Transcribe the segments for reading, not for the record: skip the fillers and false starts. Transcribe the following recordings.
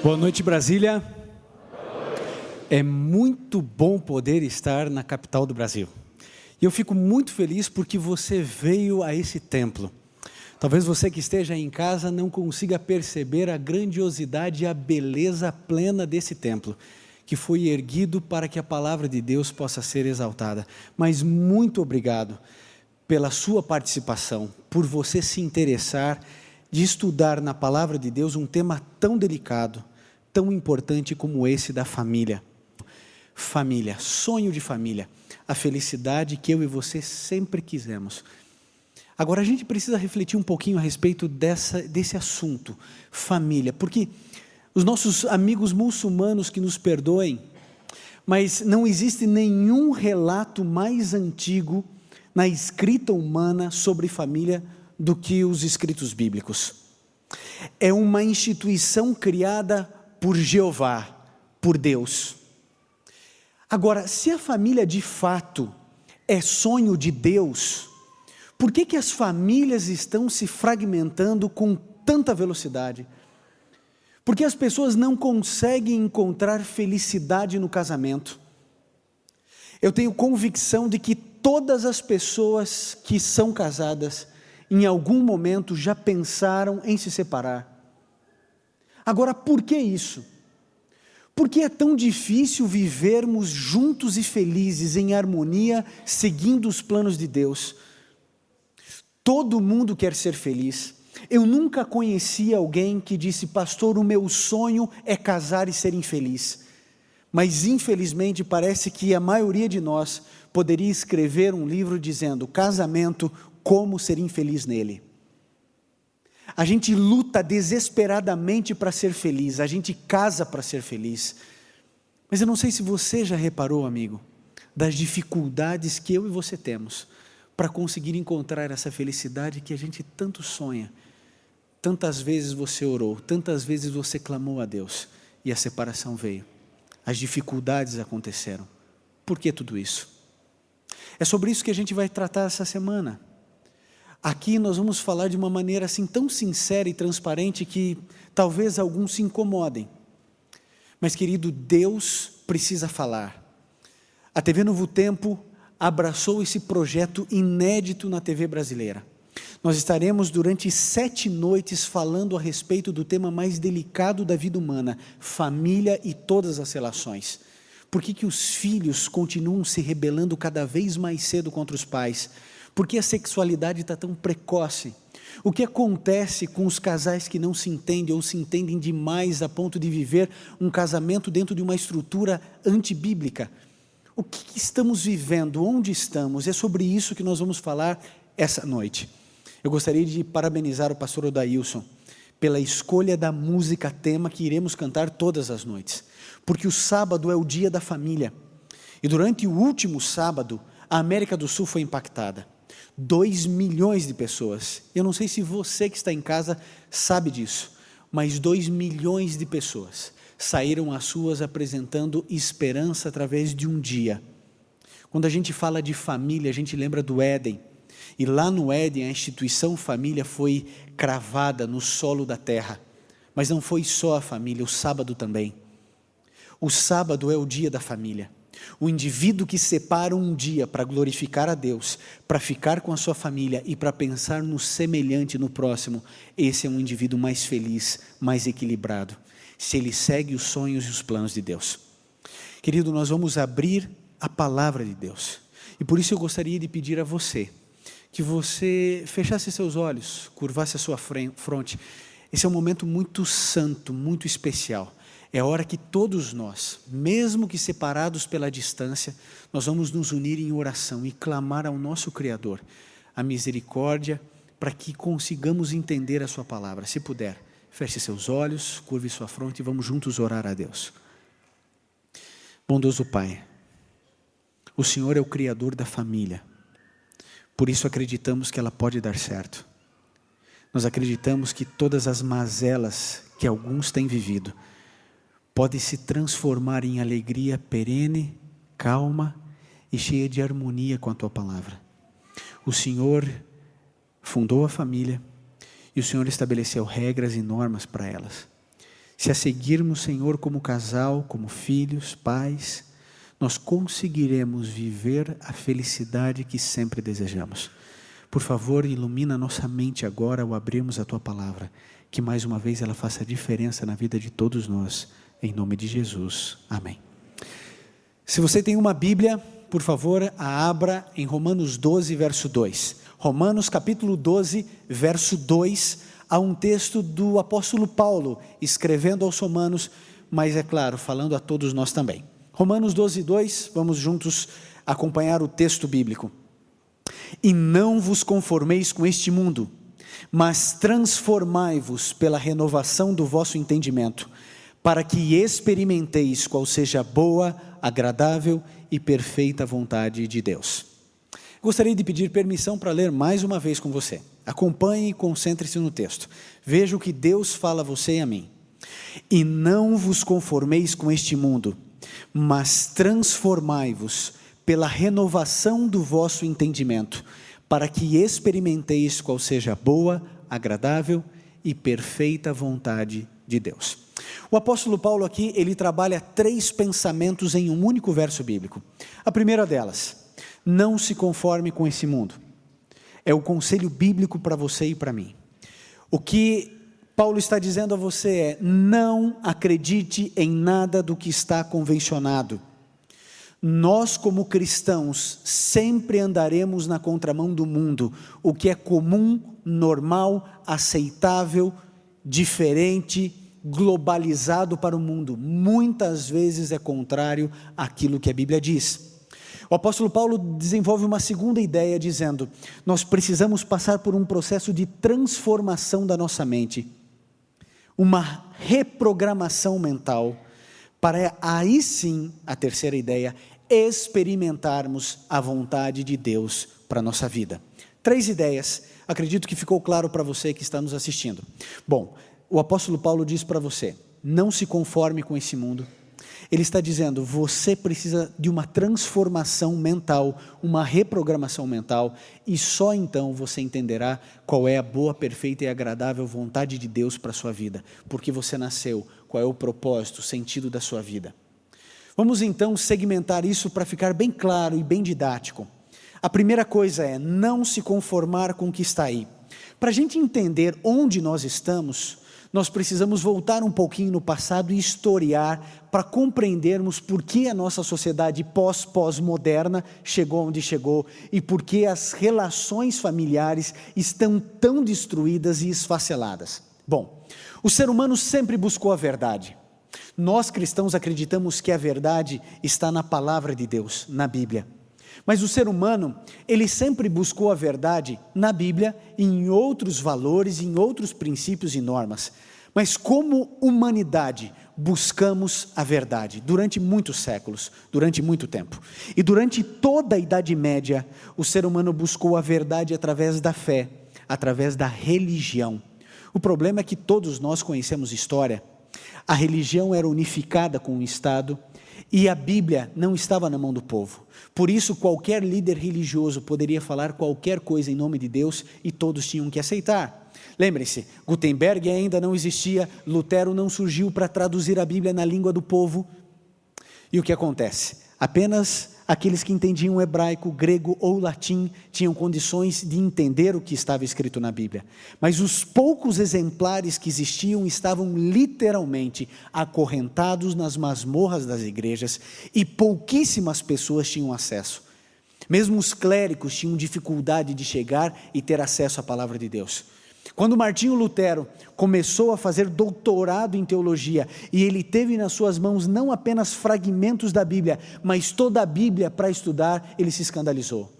Boa noite, Brasília. É muito bom poder estar na capital do Brasil. E eu fico muito feliz porque você veio a esse templo. Talvez você que esteja em casa não consiga perceber a grandiosidade e a beleza plena desse templo, que foi erguido para que a palavra de Deus possa ser exaltada. Mas muito obrigado pela sua participação, por você se interessar de estudar na palavra de Deus um tema tão delicado, tão importante como esse da família. Família, sonho de família, a felicidade que eu e você sempre quisemos. Agora a gente precisa refletir um pouquinho a respeito desse assunto, família, porque os nossos amigos muçulmanos que nos perdoem, mas não existe nenhum relato mais antigo na escrita humana sobre família do que os escritos bíblicos. É uma instituição criada por Jeová, por Deus. Agora, se a família de fato é sonho de Deus, por que as famílias estão se fragmentando com tanta velocidade? Por que as pessoas não conseguem encontrar felicidade no casamento? Eu tenho convicção de que todas as pessoas que são casadas, em algum momento já pensaram em se separar. Agora, por que isso? Por que é tão difícil vivermos juntos e felizes, em harmonia, seguindo os planos de Deus? Todo mundo quer ser feliz. Eu nunca conheci alguém que disse: pastor, o meu sonho é casar e ser infeliz. Mas infelizmente parece que a maioria de nós poderia escrever um livro dizendo: casamento, como ser infeliz nele. A gente luta desesperadamente para ser feliz, a gente casa para ser feliz. Mas eu não sei se você já reparou, amigo, das dificuldades que eu e você temos para conseguir encontrar essa felicidade que a gente tanto sonha. Tantas vezes você orou, tantas vezes você clamou a Deus e a separação veio. As dificuldades aconteceram. Por que tudo isso? É sobre isso que a gente vai tratar essa semana. Aqui nós vamos falar de uma maneira assim tão sincera e transparente que talvez alguns se incomodem. Mas querido, Deus precisa falar. A TV Novo Tempo abraçou esse projeto inédito na TV brasileira. Nós estaremos durante 7 noites falando a respeito do tema mais delicado da vida humana, família e todas as relações. Por que os filhos continuam se rebelando cada vez mais cedo contra os pais? Por que a sexualidade está tão precoce? O que acontece com os casais que não se entendem ou se entendem demais a ponto de viver um casamento dentro de uma estrutura antibíblica? O que estamos vivendo? Onde estamos? É sobre isso que nós vamos falar essa noite. Eu gostaria de parabenizar o pastor Odailson pela escolha da música tema que iremos cantar todas as noites. Porque o sábado é o dia da família. E durante o último sábado, a América do Sul foi impactada. 2 milhões de pessoas. Eu não sei se você que está em casa sabe disso, mas 2 milhões de pessoas saíram às ruas apresentando esperança através de um dia. Quando a gente fala de família, a gente lembra do Éden. E lá no Éden, a instituição família foi cravada no solo da terra. Mas não foi só a família, o sábado também. O sábado é o dia da família. O indivíduo que separa um dia para glorificar a Deus, para ficar com a sua família e para pensar no semelhante, no próximo, esse é um indivíduo mais feliz, mais equilibrado, se ele segue os sonhos e os planos de Deus. Querido, nós vamos abrir a palavra de Deus, e por isso eu gostaria de pedir a você, que você fechasse seus olhos, curvasse a sua fronte. Esse é um momento muito santo, muito especial. É a hora que todos nós, mesmo que separados pela distância, nós vamos nos unir em oração e clamar ao nosso Criador a misericórdia para que consigamos entender a sua palavra. Se puder, feche seus olhos, curve sua fronte e vamos juntos orar a Deus. Bondoso Pai, o Senhor é o Criador da família, por isso acreditamos que ela pode dar certo. Nós acreditamos que todas as mazelas que alguns têm vivido pode se transformar em alegria perene, calma e cheia de harmonia com a Tua palavra. O Senhor fundou a família e o Senhor estabeleceu regras e normas para elas. Se a seguirmos, Senhor, como casal, como filhos, pais, nós conseguiremos viver a felicidade que sempre desejamos. Por favor, ilumina nossa mente agora ao abrirmos a Tua palavra, que mais uma vez ela faça diferença na vida de todos nós, em nome de Jesus, amém. Se você tem uma Bíblia, por favor, a abra em Romanos 12, verso 2. Romanos capítulo 12, verso 2, há um texto do apóstolo Paulo, escrevendo aos romanos, mas é claro, falando a todos nós também. Romanos 12, 2, vamos juntos acompanhar o texto bíblico. E não vos conformeis com este mundo, mas transformai-vos pela renovação do vosso entendimento, para que experimenteis qual seja a boa, agradável e perfeita vontade de Deus. Gostaria de pedir permissão para ler mais uma vez com você. Acompanhe e concentre-se no texto. Veja o que Deus fala a você e a mim. E não vos conformeis com este mundo, mas transformai-vos pela renovação do vosso entendimento, para que experimenteis qual seja a boa, agradável e perfeita vontade de Deus. O apóstolo Paulo aqui, ele trabalha 3 pensamentos em um único verso bíblico. A primeira delas, não se conforme com esse mundo. É o conselho bíblico para você e para mim. O que Paulo está dizendo a você é: não acredite em nada do que está convencionado. Nós, como cristãos, sempre andaremos na contramão do mundo. O que é comum, normal, aceitável, diferente, globalizado para o mundo, muitas vezes é contrário àquilo que a Bíblia diz. O apóstolo Paulo desenvolve uma segunda ideia dizendo: nós precisamos passar por um processo de transformação da nossa mente, uma reprogramação mental, para aí sim, a terceira ideia, experimentarmos a vontade de Deus para a nossa vida. 3 ideias, acredito que ficou claro para você que está nos assistindo. Bom, o apóstolo Paulo diz para você: não se conforme com esse mundo. Ele está dizendo, você precisa de uma transformação mental, uma reprogramação mental, e só então você entenderá qual é a boa, perfeita e agradável vontade de Deus para a sua vida, porque você nasceu, qual é o propósito, o sentido da sua vida. Vamos então segmentar isso para ficar bem claro e bem didático. A primeira coisa é não se conformar com o que está aí. Para a gente entender onde nós estamos, nós precisamos voltar um pouquinho no passado e historiar para compreendermos por que a nossa sociedade pós-moderna chegou onde chegou e por que as relações familiares estão tão destruídas e esfaceladas. Bom, o ser humano sempre buscou a verdade. Nós cristãos acreditamos que a verdade está na palavra de Deus, na Bíblia. Mas o ser humano, ele sempre buscou a verdade na Bíblia, em outros valores, em outros princípios e normas. Mas como humanidade, buscamos a verdade durante muitos séculos, durante muito tempo. E durante toda a Idade Média, o ser humano buscou a verdade através da fé, através da religião. O problema é que todos nós conhecemos história. A religião era unificada com o Estado, e a Bíblia não estava na mão do povo. Por isso, qualquer líder religioso poderia falar qualquer coisa em nome de Deus e todos tinham que aceitar. Lembrem-se, Gutenberg ainda não existia, Lutero não surgiu para traduzir a Bíblia na língua do povo. E o que acontece? Apenas aqueles que entendiam hebraico, grego ou latim tinham condições de entender o que estava escrito na Bíblia. Mas os poucos exemplares que existiam estavam literalmente acorrentados nas masmorras das igrejas e pouquíssimas pessoas tinham acesso. Mesmo os clérigos tinham dificuldade de chegar e ter acesso à palavra de Deus. Quando Martinho Lutero começou a fazer doutorado em teologia e ele teve nas suas mãos não apenas fragmentos da Bíblia, mas toda a Bíblia para estudar, ele se escandalizou.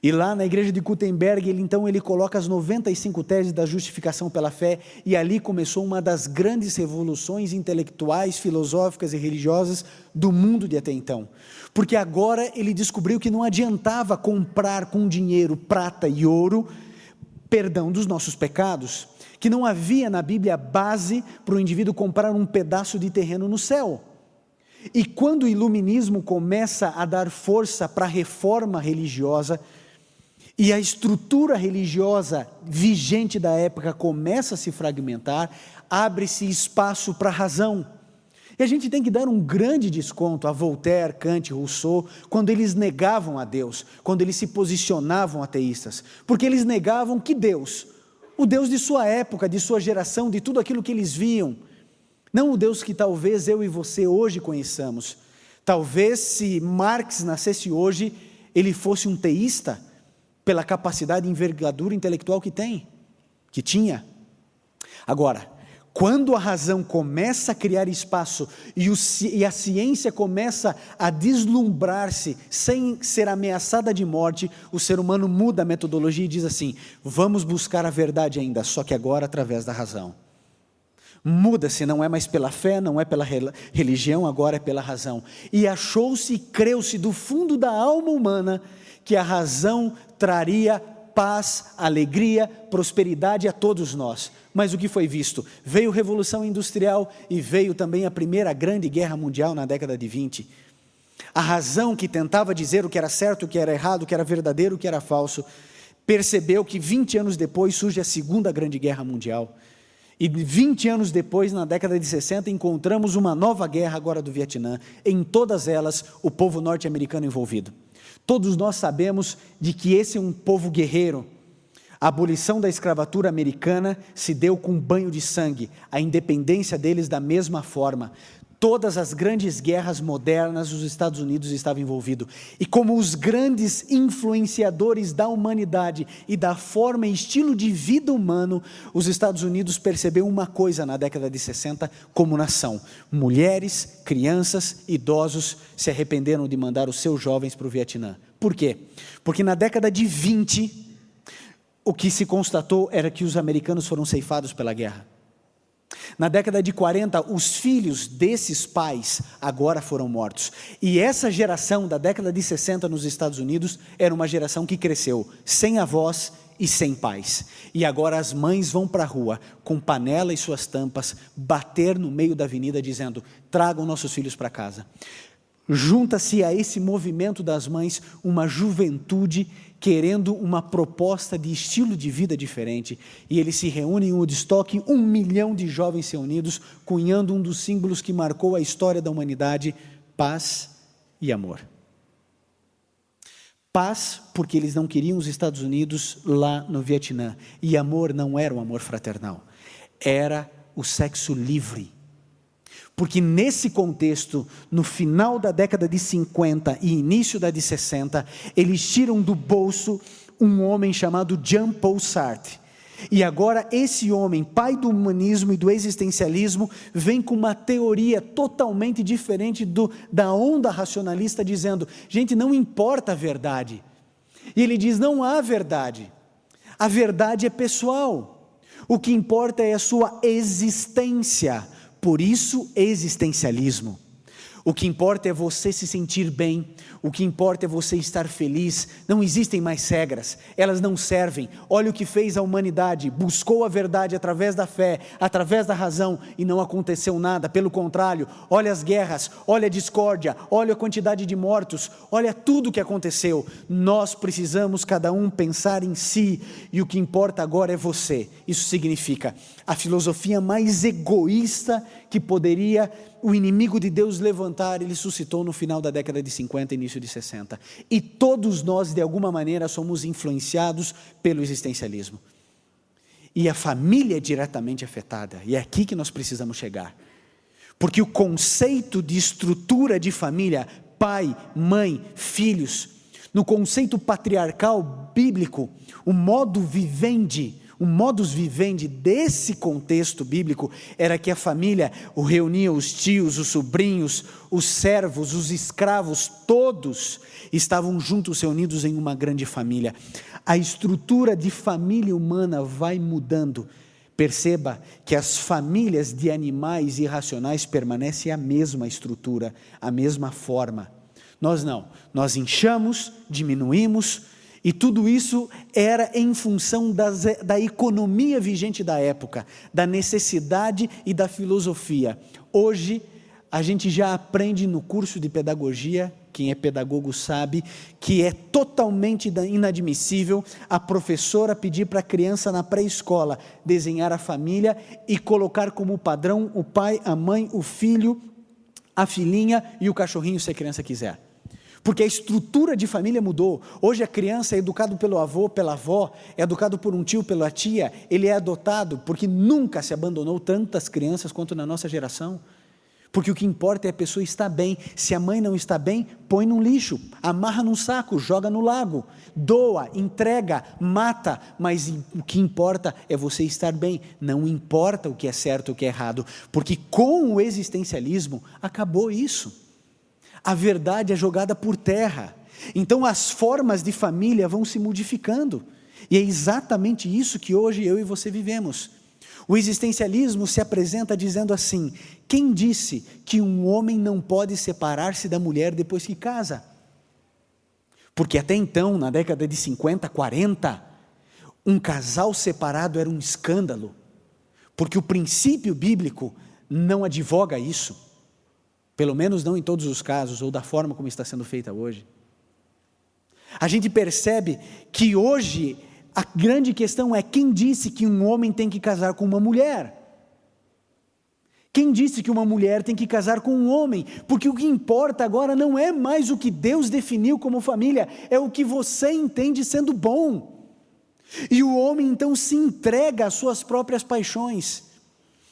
E lá na igreja de Gutenberg, ele coloca as 95 teses da justificação pela fé, e ali começou uma das grandes revoluções intelectuais, filosóficas e religiosas do mundo de até então. Porque agora ele descobriu que não adiantava comprar com dinheiro prata e ouro, perdão dos nossos pecados, que não havia na Bíblia base para o indivíduo comprar um pedaço de terreno no céu. E quando o iluminismo começa a dar força para a reforma religiosa, e a estrutura religiosa vigente da época começa a se fragmentar, abre-se espaço para a razão. E a gente tem que dar um grande desconto a Voltaire, Kant, Rousseau, quando eles negavam a Deus, quando eles se posicionavam ateístas, porque eles negavam que Deus, o Deus de sua época, de sua geração, de tudo aquilo que eles viam, não o Deus que talvez eu e você hoje conheçamos. Talvez se Marx nascesse hoje, ele fosse um teísta, pela capacidade e envergadura intelectual que tinha. Agora, quando a razão começa a criar espaço e a ciência começa a deslumbrar-se sem ser ameaçada de morte, o ser humano muda a metodologia e diz assim: vamos buscar a verdade ainda, só que agora através da razão. Muda-se, não é mais pela fé, não é pela religião, agora é pela razão. E achou-se e creu-se do fundo da alma humana que a razão traria paz, alegria, prosperidade a todos nós. Mas o que foi visto? Veio a Revolução Industrial e veio também a Primeira Grande Guerra Mundial na década de 20. A razão que tentava dizer o que era certo, o que era errado, o que era verdadeiro, o que era falso, percebeu que 20 anos depois surge a Segunda Grande Guerra Mundial. E 20 anos depois, na década de 60, encontramos uma nova guerra agora do Vietnã. Em todas elas, o povo norte-americano envolvido. Todos nós sabemos de que esse é um povo guerreiro. A abolição da escravatura americana se deu com um banho de sangue, a independência deles da mesma forma. Todas as grandes guerras modernas, os Estados Unidos estavam envolvidos. E como os grandes influenciadores da humanidade e da forma e estilo de vida humano, os Estados Unidos perceberam uma coisa na década de 60 como nação: mulheres, crianças, idosos se arrependeram de mandar os seus jovens para o Vietnã. Por quê? Porque na década de 20, o que se constatou era que os americanos foram ceifados pela guerra. Na década de 40, os filhos desses pais agora foram mortos. E essa geração da década de 60 nos Estados Unidos era uma geração que cresceu sem avós e sem pais. E agora as mães vão para a rua com panela e suas tampas, bater no meio da avenida dizendo: tragam nossos filhos para casa. Junta-se a esse movimento das mães uma juventude querendo uma proposta de estilo de vida diferente, e eles se reúnem em Woodstock, 1 milhão de jovens reunidos, cunhando um dos símbolos que marcou a história da humanidade: paz e amor. Paz, porque eles não queriam os Estados Unidos lá no Vietnã, e amor não era um amor fraternal, era o sexo livre. Porque nesse contexto, no final da década de 50 e início da de 60, eles tiram do bolso um homem chamado Jean-Paul Sartre. E agora esse homem, pai do humanismo e do existencialismo, vem com uma teoria totalmente diferente da onda racionalista, dizendo: gente, não importa a verdade. E ele diz: não há verdade. A verdade é pessoal. O que importa é a sua existência. Por isso, existencialismo. O que importa é você se sentir bem, o que importa é você estar feliz. Não existem mais regras, elas não servem. Olha o que fez a humanidade: buscou a verdade através da fé, através da razão, e não aconteceu nada. Pelo contrário, olha as guerras, olha a discórdia, olha a quantidade de mortos, olha tudo o que aconteceu. Nós precisamos cada um pensar em si, e o que importa agora é você. Isso significa a filosofia mais egoísta que poderia o inimigo de Deus levantar, ele suscitou no final da década de 50 e início de 60. E todos nós, de alguma maneira, somos influenciados pelo existencialismo. E a família é diretamente afetada. E é aqui que nós precisamos chegar. Porque o conceito de estrutura de família, pai, mãe, filhos, no conceito patriarcal bíblico, o modus vivendi desse contexto bíblico era que a família reunia os tios, os sobrinhos, os servos, os escravos, todos estavam juntos, reunidos em uma grande família. A estrutura de família humana vai mudando. Perceba que as famílias de animais irracionais permanecem a mesma estrutura, a mesma forma. Nós não, nós inchamos, diminuímos, e tudo isso era em função da economia vigente da época, da necessidade e da filosofia. Hoje, a gente já aprende no curso de pedagogia quem é pedagogo sabe que é totalmente inadmissível a professora pedir para a criança na pré-escola desenhar a família e colocar como padrão o pai, a mãe, o filho, a filhinha e o cachorrinho, se a criança quiser. Porque a estrutura de família mudou. Hoje a criança é educado pelo avô, pela avó, é educado por um tio, pela tia, ele é adotado, porque nunca se abandonou tantas crianças quanto na nossa geração. Porque o que importa é a pessoa estar bem. Se a mãe não está bem, põe no lixo, amarra num saco, joga no lago, doa, entrega, mata, mas o que importa é você estar bem. Não importa o que é certo ou o que é errado, porque com o existencialismo acabou isso. A verdade é jogada por terra. Então as formas de família vão se modificando. E é exatamente isso que hoje eu e você vivemos. O existencialismo se apresenta dizendo assim: quem disse que um homem não pode separar-se da mulher depois que casa? Porque até então, na década de 50, 40, um casal separado era um escândalo. Porque o princípio bíblico não advoga isso. Pelo menos não em todos os casos, ou da forma como está sendo feita hoje. A gente percebe que hoje a grande questão é: quem disse que um homem tem que casar com uma mulher? Quem disse que uma mulher tem que casar com um homem? Porque o que importa agora não é mais o que Deus definiu como família, é o que você entende sendo bom. E o homem então se entrega às suas próprias paixões.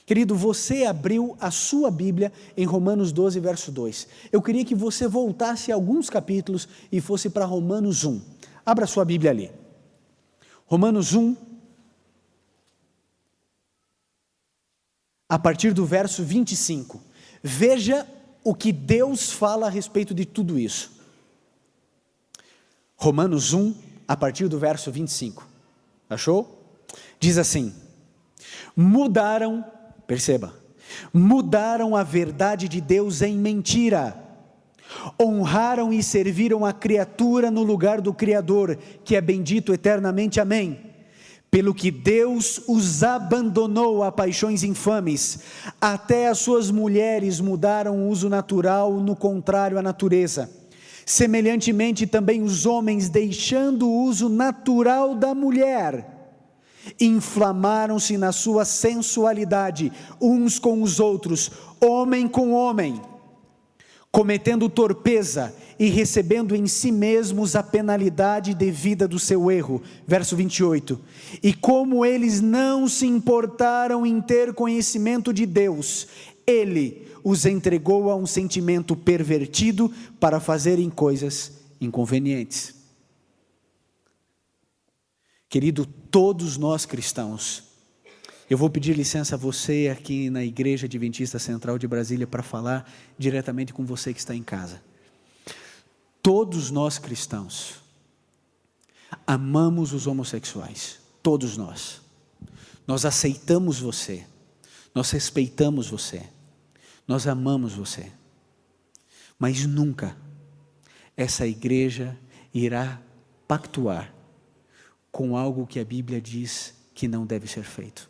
Querido, você abriu a sua Bíblia em Romanos 12, verso 2. Eu queria que você voltasse alguns capítulos e fosse para Romanos 1. Abra a sua Bíblia ali. Romanos 1, a partir do verso 25. Veja o que Deus fala a respeito de tudo isso. Romanos 1, a partir do verso 25. Achou? Diz assim: perceba, mudaram a verdade de Deus em mentira, honraram e serviram a criatura no lugar do Criador, que é bendito eternamente, amém. Pelo que Deus os abandonou a paixões infames, até as suas mulheres mudaram o uso natural no contrário à natureza. Semelhantemente também os homens, deixando o uso natural da mulher, inflamaram-se na sua sensualidade, uns com os outros, homem com homem, cometendo torpeza e recebendo em si mesmos a penalidade devida do seu erro. Verso 28, e como eles não se importaram em ter conhecimento de Deus, Ele os entregou a um sentimento pervertido para fazerem coisas inconvenientes. Querido, todos nós cristãos, eu vou pedir licença a você aqui na Igreja Adventista Central de Brasília para falar diretamente com você que está em casa. Todos nós cristãos amamos os homossexuais, todos nós. Nós aceitamos você, nós respeitamos você, nós amamos você. Mas nunca essa igreja irá pactuar com algo que a Bíblia diz que não deve ser feito.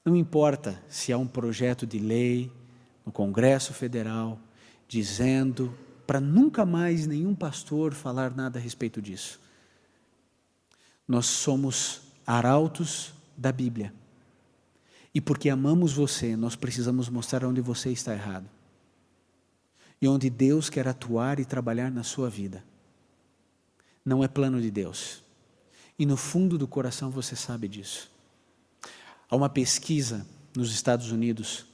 Não importa se há um projeto de lei no Congresso Federal dizendo para nunca mais nenhum pastor falar nada a respeito disso. Nós somos arautos da Bíblia. E porque amamos você, nós precisamos mostrar onde você está errado. E onde Deus quer atuar e trabalhar na sua vida. Não é plano de Deus. E no fundo do coração você sabe disso. Há uma pesquisa nos Estados Unidos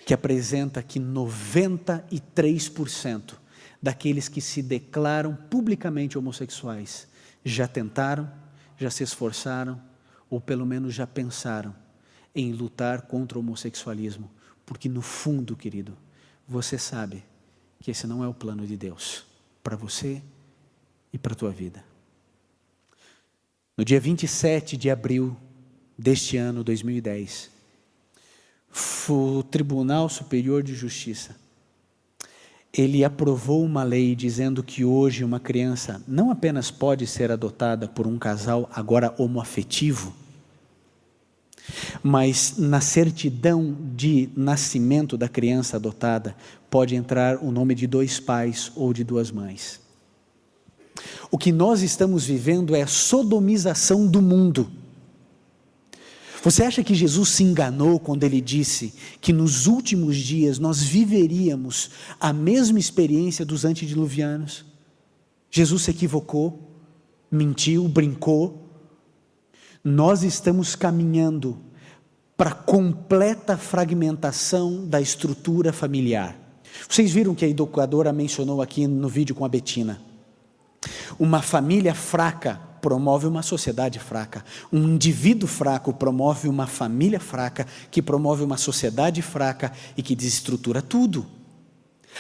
que apresenta que 93% daqueles que se declaram publicamente homossexuais já tentaram, já se esforçaram, ou pelo menos já pensaram em lutar contra o homossexualismo, porque no fundo, querido, você sabe que esse não é o plano de Deus para você e para a tua vida. No dia 27 de abril deste ano, 2010, o Tribunal Superior de Justiça, ele aprovou uma lei dizendo que hoje uma criança não apenas pode ser adotada por um casal agora homoafetivo, mas na certidão de nascimento da criança adotada, pode entrar o nome de 2 pais ou de 2 mães. O que nós estamos vivendo é a sodomização do mundo. Você acha que Jesus se enganou quando ele disse que nos últimos dias nós viveríamos a mesma experiência dos antediluvianos? Jesus se equivocou, mentiu, brincou. Nós estamos caminhando para a completa fragmentação da estrutura familiar. Vocês viram que a educadora mencionou aqui no vídeo com a Betina. Uma família fraca promove uma sociedade fraca. Um indivíduo fraco promove uma família fraca, que promove uma sociedade fraca e que desestrutura tudo.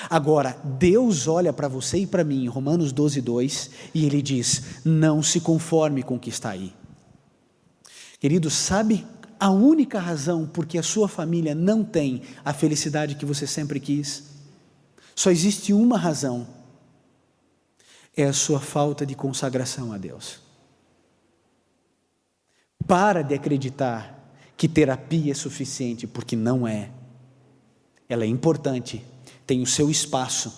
Agora, Deus olha para você e para mim, em Romanos 12:2, e Ele diz: não se conforme com o que está aí. Querido, sabe a única razão por que a sua família não tem a felicidade que você sempre quis? Só existe uma razão: é a sua falta de consagração a Deus. Para de acreditar que terapia é suficiente, porque não é. Ela é importante, tem o seu espaço,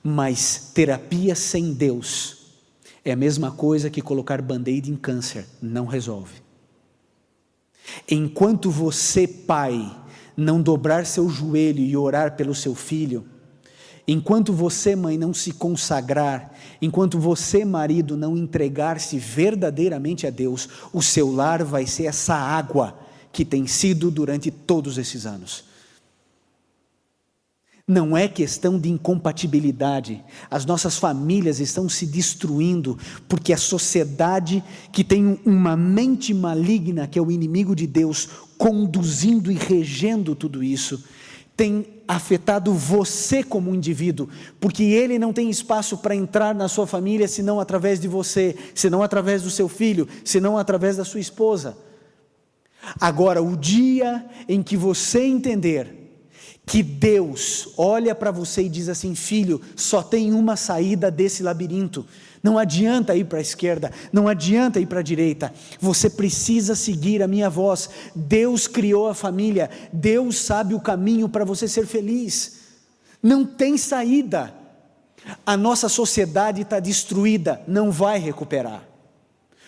mas terapia sem Deus é a mesma coisa que colocar band-aid em câncer, não resolve. Enquanto você, pai, não dobrar seu joelho e orar pelo seu filho, enquanto você, mãe, não se consagrar, enquanto você, marido, não entregar-se verdadeiramente a Deus, o seu lar vai ser essa água que tem sido durante todos esses anos. Não é questão de incompatibilidade. As nossas famílias estão se destruindo porque a sociedade que tem uma mente maligna, que é o inimigo de Deus, conduzindo e regendo tudo isso, tem afetado você como indivíduo, porque ele não tem espaço para entrar na sua família senão através de você, senão através do seu filho, senão através da sua esposa. Agora, o dia em que você entender que Deus olha para você e diz assim: filho, só tem uma saída desse labirinto, não adianta ir para a esquerda, não adianta ir para a direita, você precisa seguir a minha voz. Deus criou a família, Deus sabe o caminho para você ser feliz, não tem saída. A nossa sociedade está destruída, não vai recuperar,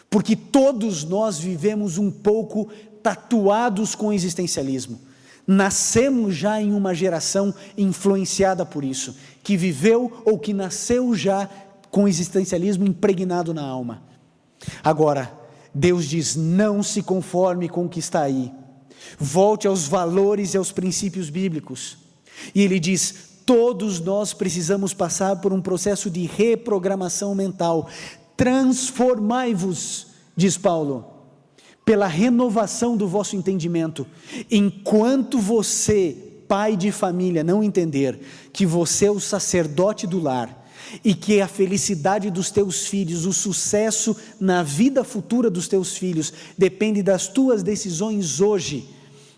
porque todos nós vivemos um pouco tatuados com o existencialismo. Nascemos já em uma geração influenciada por isso, que viveu ou que nasceu já com o existencialismo impregnado na alma. Agora, Deus diz: não se conforme com o que está aí, volte aos valores e aos princípios bíblicos. E Ele diz: todos nós precisamos passar por um processo de reprogramação mental. Transformai-vos, diz Paulo, pela renovação do vosso entendimento. Enquanto você, pai de família, não entender que você é o sacerdote do lar, e que a felicidade dos teus filhos, o sucesso na vida futura dos teus filhos, depende das tuas decisões hoje,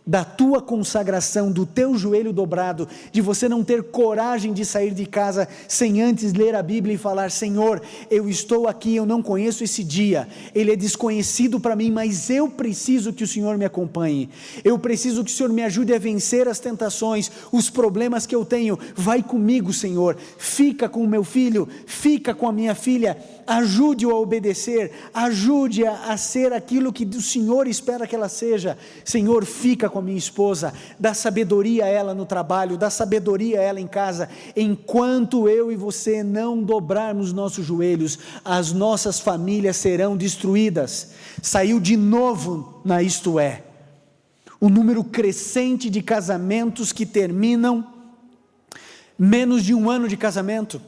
da tua consagração, do teu joelho dobrado, de você não ter coragem de sair de casa sem antes ler a Bíblia e falar: Senhor, eu estou aqui, eu não conheço esse dia, ele é desconhecido para mim, mas eu preciso que o Senhor me acompanhe, eu preciso que o Senhor me ajude a vencer as tentações, os problemas que eu tenho. Vai comigo, Senhor, fica com o meu filho, fica com a minha filha, ajude-o a obedecer, ajude-a a ser aquilo que o Senhor espera que ela seja. Senhor, fica com a minha esposa, dá sabedoria a ela no trabalho, dá sabedoria a ela em casa. Enquanto eu e você não dobrarmos nossos joelhos, as nossas famílias serão destruídas. Saiu de novo na Isto É, o número crescente de casamentos que terminam menos de 1 ano de casamento,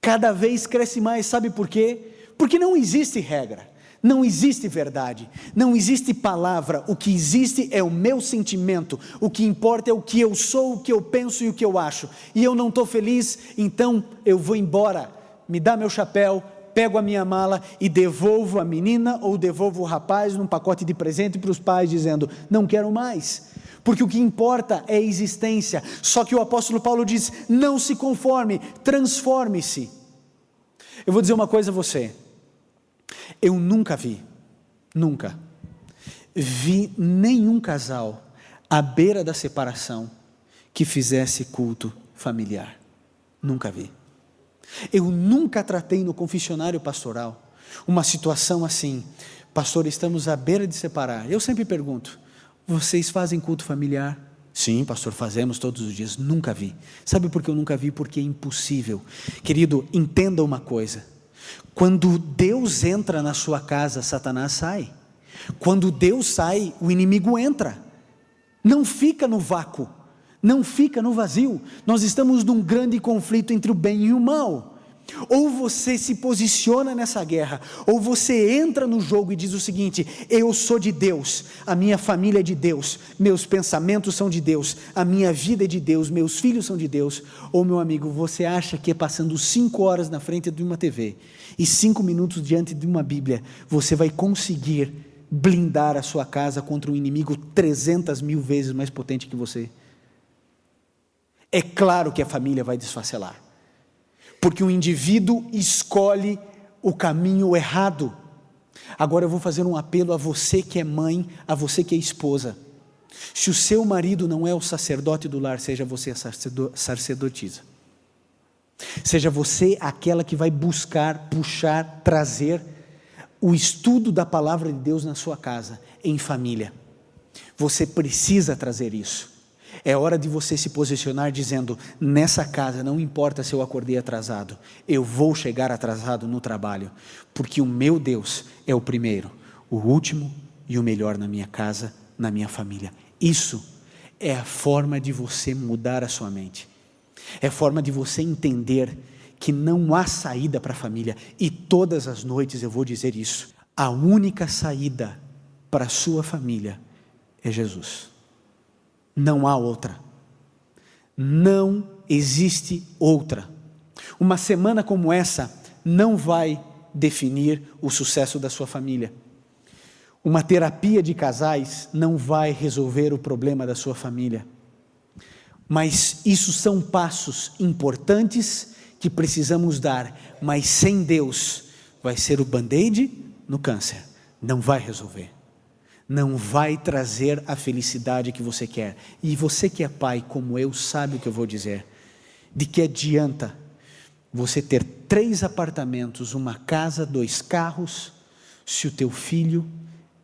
cada vez cresce mais. Sabe por quê? Porque não existe regra, não existe verdade, não existe palavra. O que existe é o meu sentimento, o que importa é o que eu sou, o que eu penso e o que eu acho. E eu não estou feliz, então eu vou embora, me dá meu chapéu, pego a minha mala e devolvo a menina ou devolvo o rapaz num pacote de presente para os pais, dizendo: não quero mais, porque o que importa é a existência. Só que o apóstolo Paulo diz: não se conforme, transforme-se. Eu vou dizer uma coisa a você: eu nunca vi nenhum casal à beira da separação que fizesse culto familiar. Nunca vi. Eu nunca tratei no confessionário pastoral uma situação assim: pastor, estamos à beira de separar. Eu sempre pergunto: vocês fazem culto familiar? Sim, pastor, fazemos todos os dias. Nunca vi. Sabe por que eu nunca vi? Porque é impossível. Querido, entenda uma coisa: quando Deus entra na sua casa, Satanás sai. Quando Deus sai, o inimigo entra. Não fica no vácuo, não fica no vazio. Nós estamos num grande conflito entre o bem e o mal. Ou você se posiciona nessa guerra, ou você entra no jogo e diz o seguinte: eu sou de Deus, a minha família é de Deus, meus pensamentos são de Deus, a minha vida é de Deus, meus filhos são de Deus. Ou, meu amigo, você acha que é passando 5 horas na frente de uma TV e 5 minutos diante de uma Bíblia, você vai conseguir blindar a sua casa contra um inimigo 300.000 vezes mais potente que você? É claro que a família vai desfacelar, porque o indivíduo escolhe o caminho errado. Agora eu vou fazer um apelo a você que é mãe, a você que é esposa. Se o seu marido não é o sacerdote do lar, seja você a sacerdotisa. Seja você aquela que vai buscar, puxar, trazer o estudo da palavra de Deus na sua casa, em família. Você precisa trazer isso. É hora de você se posicionar dizendo: nessa casa não importa se eu acordei atrasado, eu vou chegar atrasado no trabalho, porque o meu Deus é o primeiro, o último e o melhor na minha casa, na minha família. Isso é a forma de você mudar a sua mente, é a forma de você entender que não há saída para a família. E todas as noites eu vou dizer isso: a única saída para a sua família é Jesus. Não há outra. Não existe outra. Uma semana como essa não vai definir o sucesso da sua família. Uma terapia de casais não vai resolver o problema da sua família. Mas isso são passos importantes que precisamos dar, mas sem Deus vai ser o band-aid no câncer, não vai resolver, não vai trazer a felicidade que você quer. E você que é pai, como eu, sabe o que eu vou dizer: de que adianta você ter 3 apartamentos, uma casa, 2 carros, se o teu filho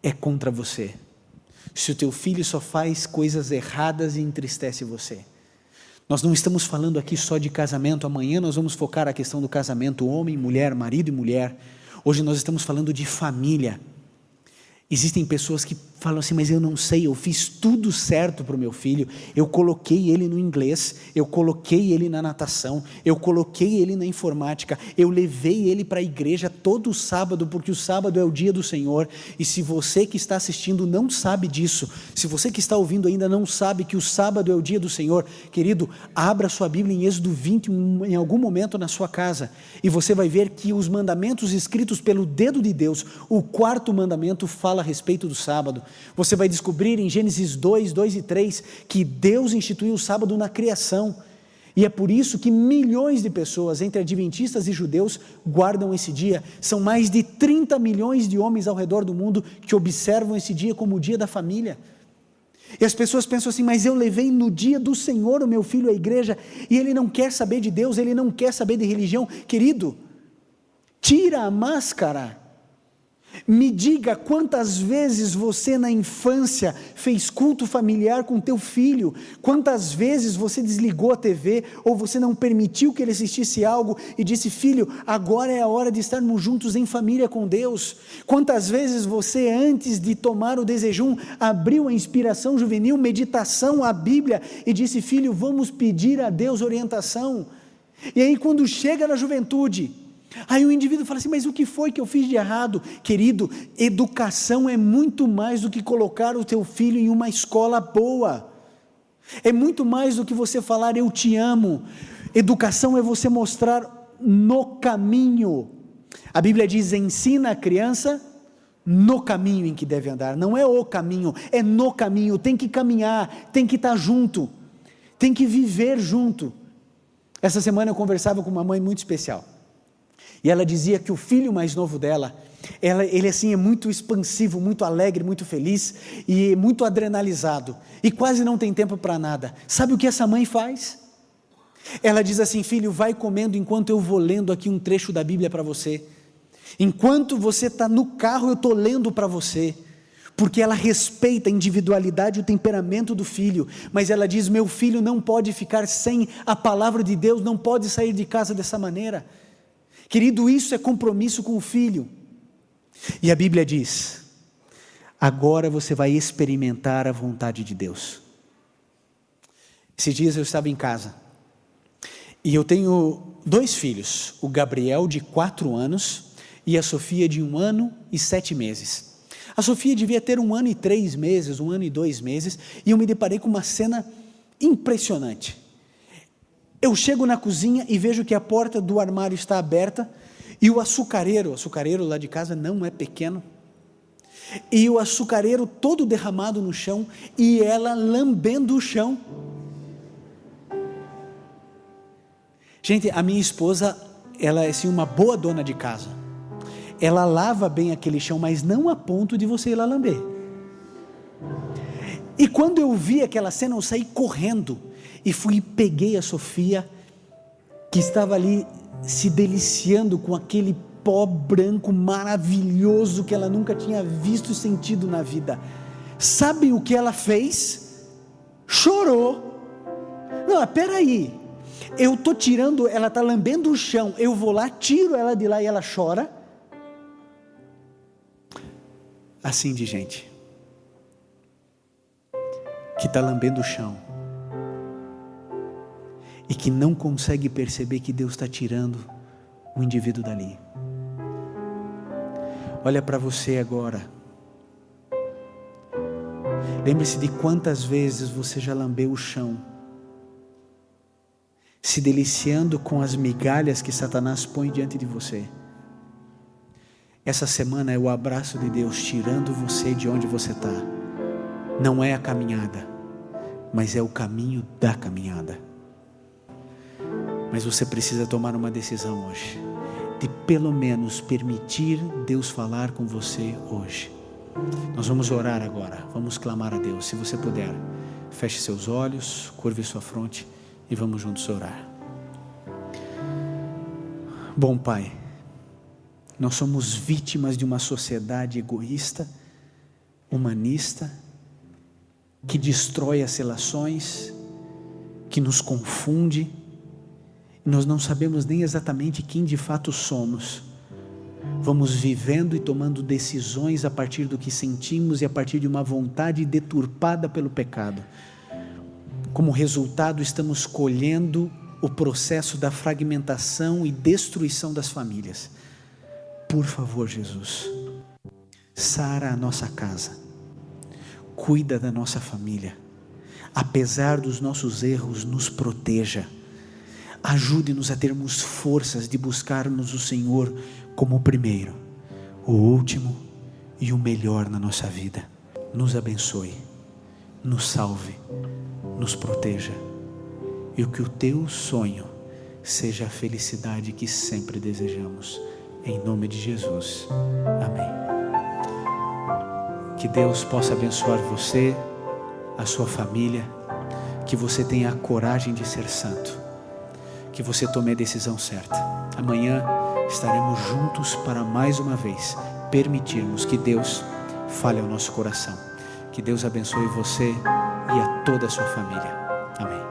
é contra você, se o teu filho só faz coisas erradas e entristece você. Nós não estamos falando aqui só de casamento. Amanhã nós vamos focar a questão do casamento, homem, mulher, marido e mulher. Hoje nós estamos falando de família. Existem pessoas que falam assim: mas eu não sei, eu fiz tudo certo para o meu filho, eu coloquei ele no inglês, eu coloquei ele na natação, eu coloquei ele na informática, eu levei ele para a igreja todo sábado, porque o sábado é o dia do Senhor. E se você que está assistindo não sabe disso, se você que está ouvindo ainda não sabe que o sábado é o dia do Senhor, querido, abra sua Bíblia em Êxodo 20, em algum momento na sua casa, e você vai ver que os mandamentos escritos pelo dedo de Deus, o 4º mandamento fala a respeito do sábado. Você vai descobrir em Gênesis 2, 2 e 3 que Deus instituiu o sábado na criação, e é por isso que milhões de pessoas, entre adventistas e judeus, guardam esse dia. São mais de 30 milhões de homens ao redor do mundo que observam esse dia como o dia da família. E as pessoas pensam assim: mas eu levei no dia do Senhor o meu filho à igreja, e ele não quer saber de Deus, ele não quer saber de religião. Querido, tira a máscara. Me diga quantas vezes você na infância fez culto familiar com teu filho, quantas vezes você desligou a TV, ou você não permitiu que ele assistisse algo e disse: filho, agora é a hora de estarmos juntos em família com Deus. Quantas vezes você, antes de tomar o desejum, abriu a inspiração juvenil, meditação, a Bíblia, e disse: filho, vamos pedir a Deus orientação. E aí quando chega na juventude, aí o indivíduo fala assim: mas o que foi que eu fiz de errado? Querido, educação é muito mais do que colocar o teu filho em uma escola boa, é muito mais do que você falar eu te amo. Educação é você mostrar no caminho. A Bíblia diz: ensina a criança no caminho em que deve andar. Não é o caminho, é no caminho. Tem que caminhar, tem que estar junto, tem que viver junto. Essa semana eu conversava com uma mãe muito especial. E ela dizia que o filho mais novo dela, ele assim é muito expansivo, muito alegre, muito feliz e muito adrenalizado e quase não tem tempo para nada. Sabe o que essa mãe faz? Ela diz assim: filho, vai comendo enquanto eu vou lendo aqui um trecho da Bíblia para você. Enquanto você está no carro, eu estou lendo para você. Porque ela respeita a individualidade e o temperamento do filho, mas ela diz: meu filho não pode ficar sem a palavra de Deus, não pode sair de casa dessa maneira. Querido, isso é compromisso com o filho. E a Bíblia diz: agora você vai experimentar a vontade de Deus. Esses dias eu estava em casa, e eu tenho 2 filhos, o Gabriel de 4 anos, e a Sofia de 1 ano e 7 meses. A Sofia devia ter 1 ano e 3 meses, 1 ano e 2 meses, e eu me deparei com uma cena impressionante. Eu chego na cozinha e vejo que a porta do armário está aberta, e o açucareiro lá de casa não é pequeno, e o açucareiro todo derramado no chão, e ela lambendo o chão. Gente, a minha esposa, ela é assim uma boa dona de casa. Ela lava bem aquele chão, mas não a ponto de você ir lá lamber. E quando eu vi aquela cena, eu saí correndo e fui e peguei a Sofia, que estava ali se deliciando com aquele pó branco maravilhoso que ela nunca tinha visto e sentido na vida. Sabe o que ela fez? Chorou. Não, peraí, eu estou tirando, ela está lambendo o chão, eu vou lá, tiro ela de lá e ela chora. Assim de gente que está lambendo o chão e que não consegue perceber que Deus está tirando o indivíduo dali. Olha para você agora, lembre-se de quantas vezes você já lambeu o chão, se deliciando com as migalhas que Satanás põe diante de você. Essa semana é o abraço de Deus tirando você de onde você está. Não é a caminhada, mas é o caminho da caminhada. Mas você precisa tomar uma decisão hoje, de pelo menos permitir Deus falar com você hoje. Nós vamos orar agora, vamos clamar a Deus. Se você puder, feche seus olhos, curve sua fronte e vamos juntos orar. Bom Pai, nós somos vítimas de uma sociedade egoísta, humanista, que destrói as relações, que nos confunde, e nós não sabemos nem exatamente quem de fato somos. Vamos vivendo e tomando decisões a partir do que sentimos e a partir de uma vontade deturpada pelo pecado. Como resultado, estamos colhendo o processo da fragmentação e destruição das famílias. Por favor, Jesus, sara a nossa casa, cuida da nossa família, apesar dos nossos erros, nos proteja, ajude-nos a termos forças de buscarmos o Senhor como o primeiro, o último e o melhor na nossa vida. Nos abençoe, nos salve, nos proteja, e que o teu sonho seja a felicidade que sempre desejamos. Em nome de Jesus, amém. Que Deus possa abençoar você, a sua família, que você tenha a coragem de ser santo, que você tome a decisão certa. Amanhã estaremos juntos para mais uma vez permitirmos que Deus fale ao nosso coração. Que Deus abençoe você e a toda a sua família. Amém.